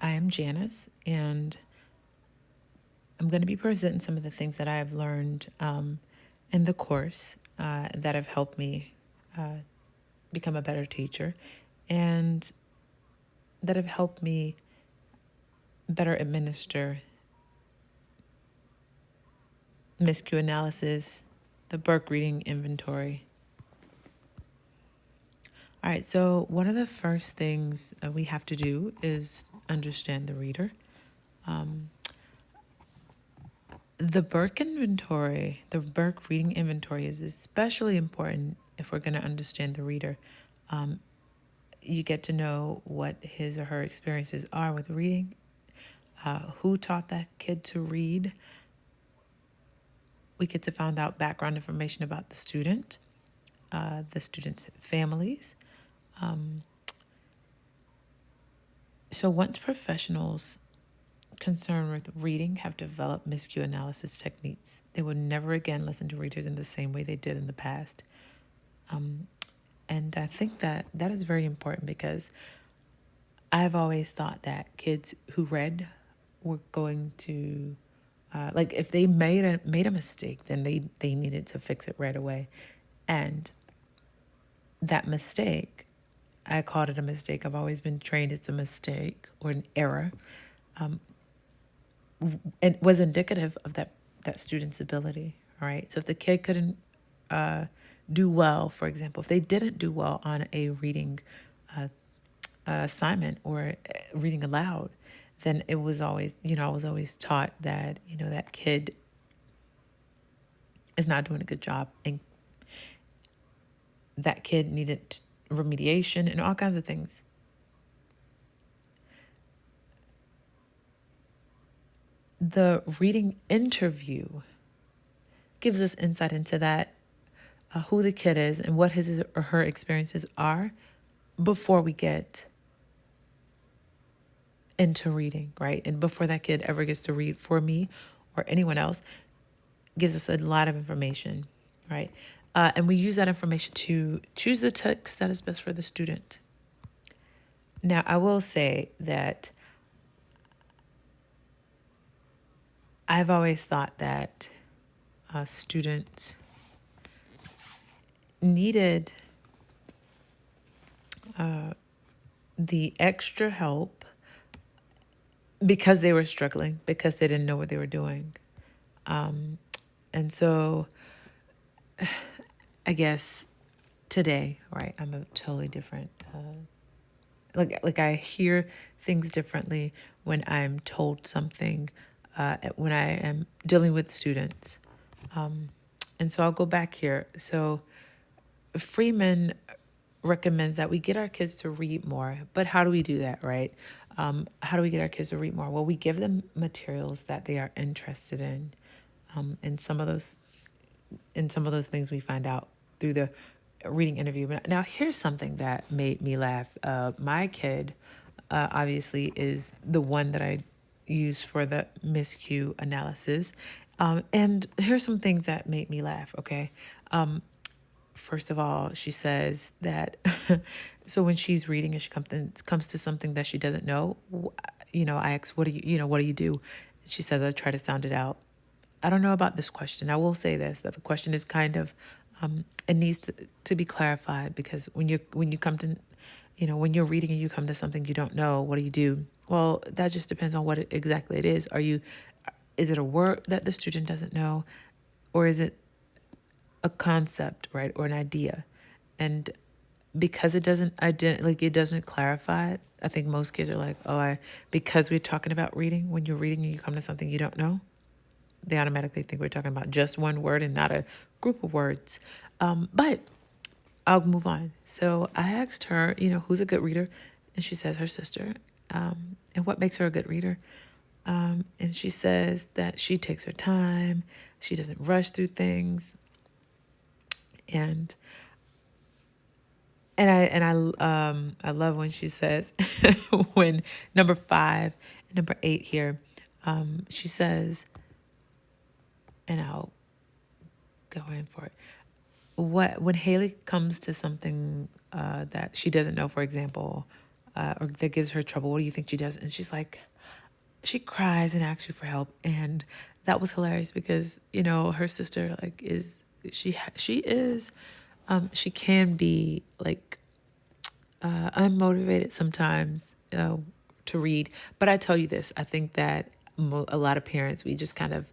I am Janice, and I'm going to be presenting some of the things that I've learned in the course that have helped me become a better teacher and that have helped me better administer MISCU analysis, the Burke Reading Inventory. All right, so one of the first things we have to do is understand the reader. The Burke Inventory, the Burke Reading Inventory is especially important if we're going to understand the reader. You get to know what his or her experiences are with reading, who taught that kid to read. We get to find out background information about the student's families. So once professionals concerned with reading have developed MISCU analysis techniques, they will never again listen to readers in the same way they did in the past. And I think that is very important because I've always thought that kids who read were going to, like if they made a mistake, then they needed to fix it right away. And that mistake, I called it a mistake. I've always been trained it's a mistake or an error. It was indicative of that student's ability, all right? So if the kid couldn't do well, for example, if they didn't do well on a reading assignment or reading aloud, then it was always, I was always taught that, that kid is not doing a good job and that kid needed remediation and all kinds of things. The reading interview gives us insight into that, who the kid is and what his or her experiences are before we get into reading, right? And before that kid ever gets to read for me or anyone else, gives us a lot of information, right? And we use that information to choose the text that is best for the student. Now, I will say that I've always thought that students needed the extra help because they were struggling, because they didn't know what they were doing. And so I guess today, right, I'm a totally different, like I hear things differently when I'm told something, when I am dealing with students. And so I'll go back here. So Freeman recommends that we get our kids to read more, but how do we do that, right? How do we get our kids to read more? Well, we give them materials that they are interested in. And some of those things we find out through the reading interview. But now here's something that made me laugh. My kid, obviously, is the one that I use for the MISCU analysis. And here's some things that made me laugh, okay? First of all, she says that, so when she's reading and she comes to something that she doesn't know, I ask, what do you do? She says, I try to sound it out. I don't know about this question. I will say this, that the question is kind of, it needs to be clarified, because when you come to, when you're reading and you come to something you don't know, what do you do? Well, that just depends on what exactly it is. Is it a word that the student doesn't know, or is it a concept, right, or an idea? And because it doesn't clarify it, I think most kids are like, because we're talking about reading, when you're reading and you come to something you don't know, they automatically think we're talking about just one word and not a group of words. But I'll move on. So I asked her, who's a good reader? And she says her sister. And what makes her a good reader? And she says that she takes her time. She doesn't rush through things. And I love when she says, when number 5 and number 8 here, she says, and I'll go in for it. When Haley comes to something that she doesn't know, for example, or that gives her trouble, what do you think she does? And she's like, she cries and asks you for help. And that was hilarious because, her sister like she can be like unmotivated sometimes to read. But I tell you this, I think that a lot of parents, we just kind of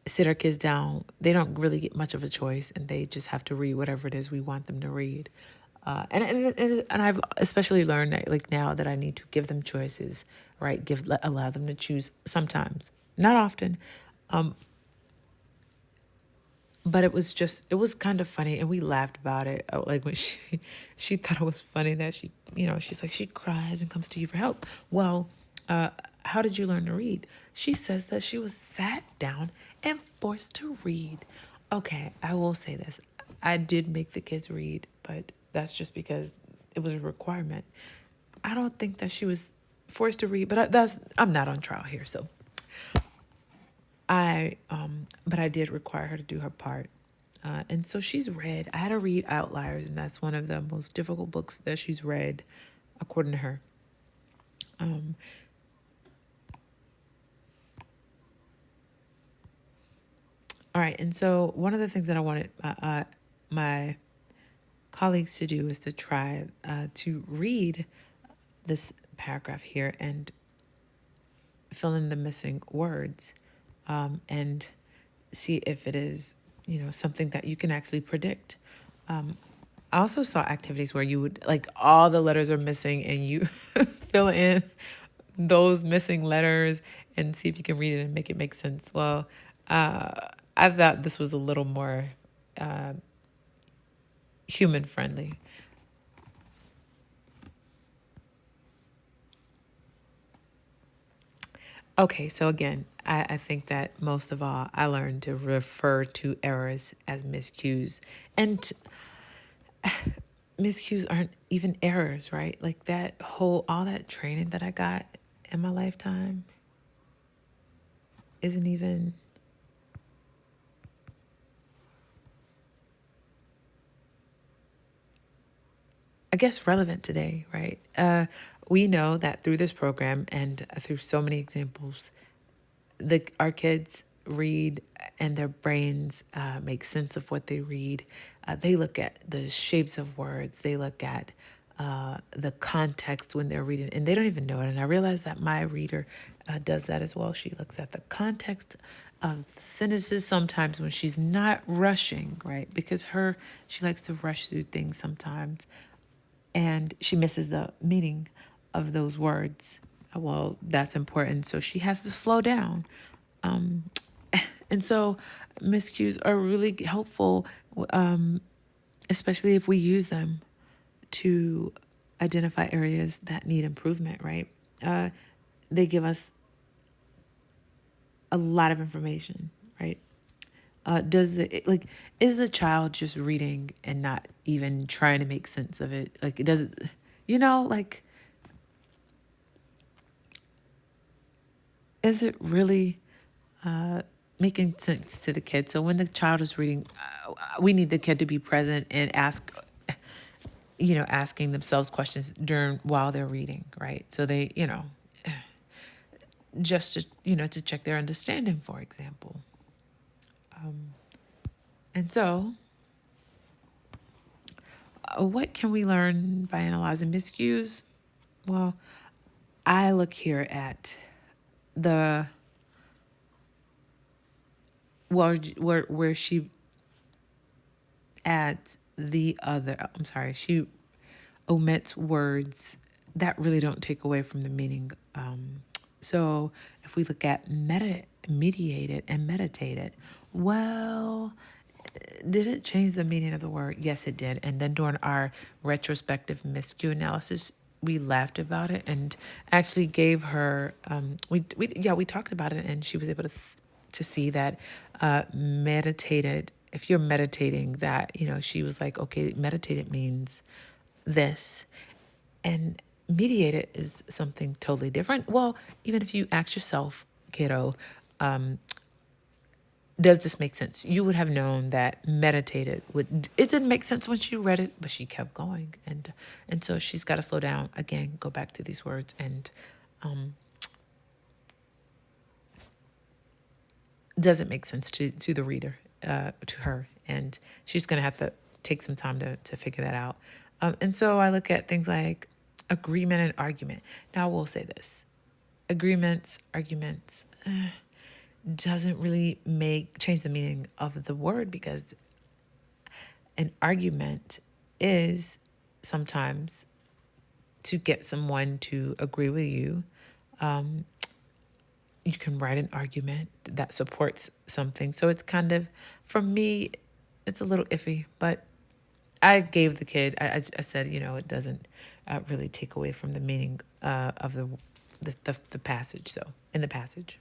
sit our kids down. They don't really get much of a choice, and they just have to read whatever it is we want them to read. And I've especially learned that, like, now that I need to give them choices, right? Allow them to choose sometimes, not often. But it was kind of funny, and we laughed about it. Like, when she thought it was funny that she's like, she cries and comes to you for help. Well, how did you learn to read? She says that she was sat down and forced to read. Okay, I will say this. I did make the kids read, but that's just because it was a requirement. I don't think that she was forced to read, but I'm not on trial here, so but I did require her to do her part. And so she's read. I had to read Outliers, and that's one of the most difficult books that she's read, according to her. All right, and so one of the things that I wanted my colleagues to do is to try to read this paragraph here and fill in the missing words, and see if it is, something that you can actually predict. I also saw activities where you would, like, all the letters are missing and you fill in those missing letters and see if you can read it and make it make sense. Well, I thought this was a little more human friendly. Okay, so again, I think that most of all, I learned to refer to errors as miscues. And miscues aren't even errors, right? Like, all that training that I got in my lifetime isn't even, I guess, relevant today, right? We know that through this program and through so many examples, our kids read and their brains make sense of what they read. They look at the shapes of words. They look at the context when they're reading, and they don't even know it. And I realize that my reader does that as well. She looks at the context of the sentences sometimes when she's not rushing, right? Because she likes to rush through things sometimes, and she misses the meaning of those words. Well, that's important. So she has to slow down. And so miscues are really helpful, especially if we use them to identify areas that need improvement, right? They give us a lot of information, right? Is the child just reading and not even trying to make sense of it? Like, it doesn't, like, is it really making sense to the kid? So when the child is reading, we need the kid to be present and asking themselves questions while they're reading, right? So they, just to check their understanding, for example. And so, what can we learn by analyzing miscues? Well, I look here at the where she adds she omits words that really don't take away from the meaning. So if we look at mediated and meditated, well, did it change the meaning of the word? Yes, it did. And then during our retrospective miscue analysis, we laughed about it and actually gave her, we talked about it, and she was able to see that meditated, if you're meditating, that, she was like, okay, meditated means this. And mediated is something totally different. Well, even if you ask yourself, kiddo, does this make sense? You would have known that meditated would, it didn't make sense when she read it, but she kept going. And so she's got to slow down again, go back to these words, and doesn't make sense to the reader, to her. And she's going to have to take some time to figure that out. And so I look at things like agreement and argument. Now, I will say this. Arguments, doesn't really change the meaning of the word, because an argument is sometimes to get someone to agree with you. You can write an argument that supports something. So it's kind of, for me, it's a little iffy, but I gave the kid, I said, it doesn't really take away from the meaning of the passage. So in the passage.